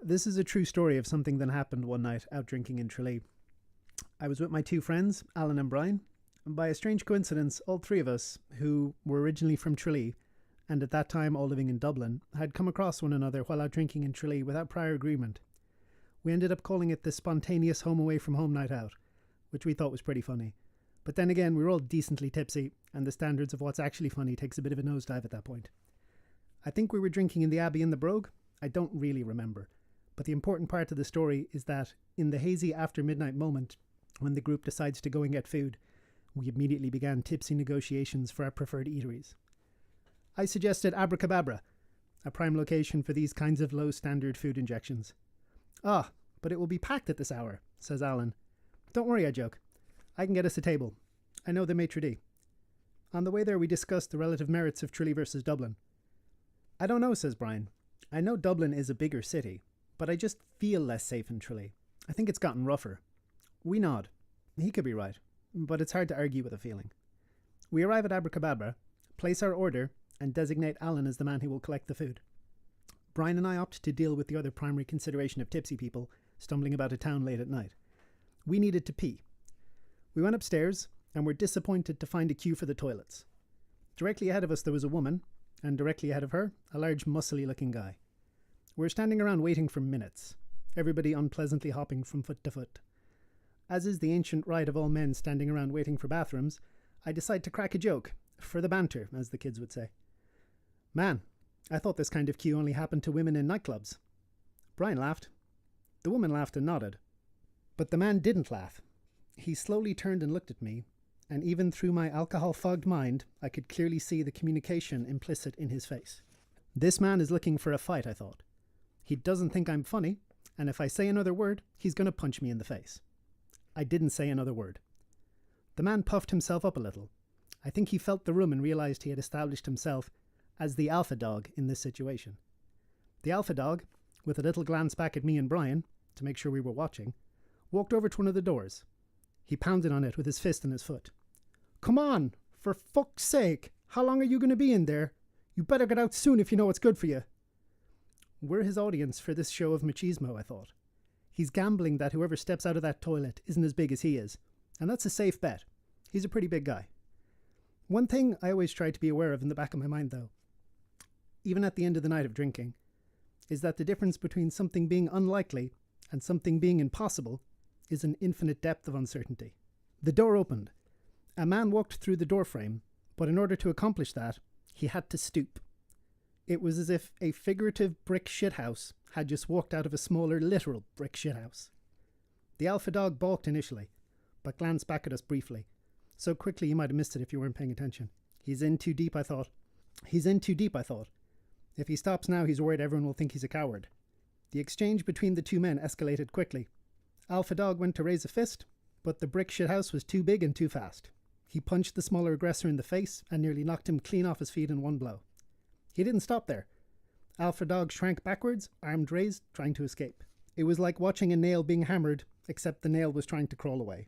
This is a true story of something that happened one night out drinking in Tralee. I was with my two friends, Alan and Brian, and by a strange coincidence, all three of us, who were originally from Tralee, and at that time all living in Dublin, had come across one another while out drinking in Tralee without prior agreement. We ended up calling it the spontaneous home away from home night out, which we thought was pretty funny. But then again, we were all decently tipsy, and the standards of what's actually funny takes a bit of a nosedive at that point. I think we were drinking in the Abbey and the Brogue. I don't really remember. But the important part of the story is that in the hazy after midnight moment, when the group decides to go and get food, we immediately began tipsy negotiations for our preferred eateries. I suggested Abracababra, a prime location for these kinds of low standard food injections. "Ah, but it will be packed at this hour," says Alan. "Don't worry," I joke. "I can get us a table. I know the maitre d'." On the way there we discussed the relative merits of Tralee versus Dublin. "I don't know," says Brian. "I know Dublin is a bigger city, but I just feel less safe in Tralee. I think it's gotten rougher." We nod. He could be right, but it's hard to argue with a feeling. We arrive at Abracababra, place our order, and designate Alan as the man who will collect the food. Brian and I opt to deal with the other primary consideration of tipsy people stumbling about a town late at night. We needed to pee. We went upstairs and were disappointed to find a queue for the toilets. Directly ahead of us there was a woman, and directly ahead of her, a large muscly looking guy. We were standing around waiting for minutes, everybody unpleasantly hopping from foot to foot. As is the ancient right of all men standing around waiting for bathrooms, I decide to crack a joke, for the banter, as the kids would say. "Man, I thought this kind of queue only happened to women in nightclubs." Brian laughed. The woman laughed and nodded. But the man didn't laugh. He slowly turned and looked at me, and even through my alcohol-fogged mind, I could clearly see the communication implicit in his face. This man is looking for a fight, I thought. He doesn't think I'm funny, and if I say another word, he's going to punch me in the face. I didn't say another word. The man puffed himself up a little. I think he felt the room and realized he had established himself as the alpha dog in this situation. The alpha dog, with a little glance back at me and Brian, to make sure we were watching, walked over to one of the doors. He pounded on it with his fist and his foot. "Come on! For fuck's sake! How long are you going to be in there? You better get out soon if you know what's good for you." We're his audience for this show of machismo, I thought. He's gambling that whoever steps out of that toilet isn't as big as he is, and that's a safe bet. He's a pretty big guy. One thing I always try to be aware of in the back of my mind, though, even at the end of the night of drinking, is that the difference between something being unlikely and something being impossible is an infinite depth of uncertainty. The door opened. A man walked through the doorframe, but in order to accomplish that, he had to stoop. It was as if a figurative brick shithouse had just walked out of a smaller literal brick shithouse. The alpha dog balked initially, but glanced back at us briefly. So quickly you might have missed it if you weren't paying attention. He's in too deep, I thought. If he stops now, he's worried everyone will think he's a coward. The exchange between the two men escalated quickly. Alpha Dog went to raise a fist, but the brick shithouse was too big and too fast. He punched the smaller aggressor in the face and nearly knocked him clean off his feet in one blow. He didn't stop there. Alpha Dog shrank backwards, arms raised, trying to escape. It was like watching a nail being hammered, except the nail was trying to crawl away.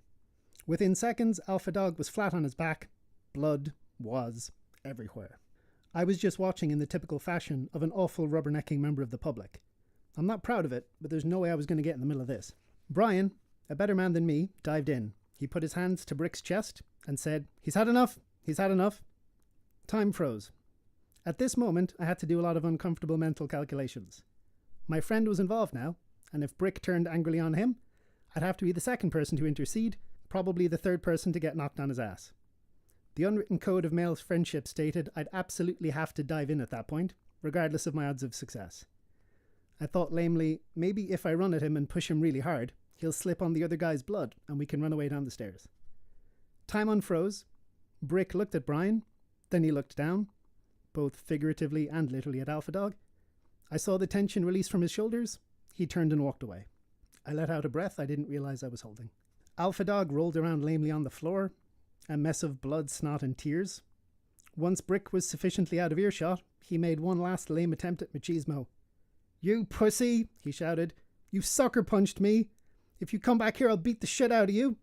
Within seconds, Alpha Dog was flat on his back. Blood was everywhere. I was just watching in the typical fashion of an awful rubbernecking member of the public. I'm not proud of it, but there's no way I was going to get in the middle of this. Brian, a better man than me, dived in. He put his hands to Brick's chest and said, "He's had enough. He's had enough." Time froze. At this moment, I had to do a lot of uncomfortable mental calculations. My friend was involved now, and if Brick turned angrily on him, I'd have to be the second person to intercede, probably the third person to get knocked on his ass. The unwritten code of male friendship stated I'd absolutely have to dive in at that point, regardless of my odds of success. I thought lamely, maybe if I run at him and push him really hard, he'll slip on the other guy's blood and we can run away down the stairs. Time unfroze. Brick looked at Brian, then he looked down, both figuratively and literally at Alpha Dog. I saw the tension release from his shoulders. He turned and walked away. I let out a breath I didn't realize I was holding. Alpha Dog rolled around lamely on the floor, a mess of blood, snot and tears. Once Brick was sufficiently out of earshot, he made one last lame attempt at machismo. "You pussy," he shouted. "You sucker punched me. If you come back here, I'll beat the shit out of you."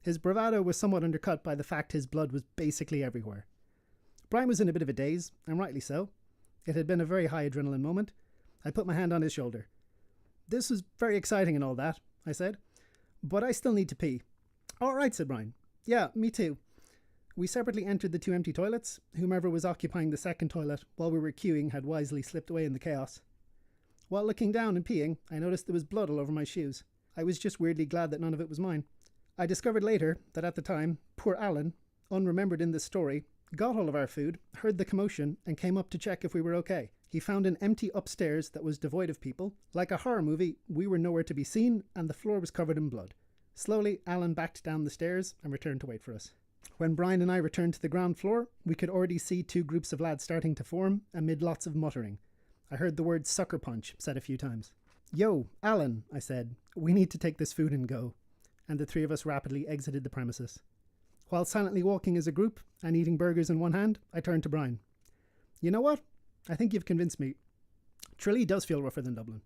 His bravado was somewhat undercut by the fact his blood was basically everywhere. Brian was in a bit of a daze, and rightly so. It had been a very high adrenaline moment. I put my hand on his shoulder. This was very exciting and all that, I said, but I still need to pee. All right, said Brian. Yeah, me too. We separately entered the two empty toilets. Whomever was occupying the second toilet while we were queuing had wisely slipped away in the chaos. While looking down and peeing, I noticed there was blood all over my shoes. I was just weirdly glad that none of it was mine. I discovered later that at the time, poor Alan, unremembered in this story, got all of our food, heard the commotion, and came up to check if we were okay. He found an empty upstairs that was devoid of people. Like a horror movie, we were nowhere to be seen, and the floor was covered in blood. Slowly, Alan backed down the stairs and returned to wait for us. When Brian and I returned to the ground floor, we could already see two groups of lads starting to form, amid lots of muttering. I heard the word sucker punch said a few times. Yo, Alan, I said, we need to take this food and go. And the three of us rapidly exited the premises. While silently walking as a group and eating burgers in one hand, I turned to Brian. You know what? I think you've convinced me. Tralee does feel rougher than Dublin.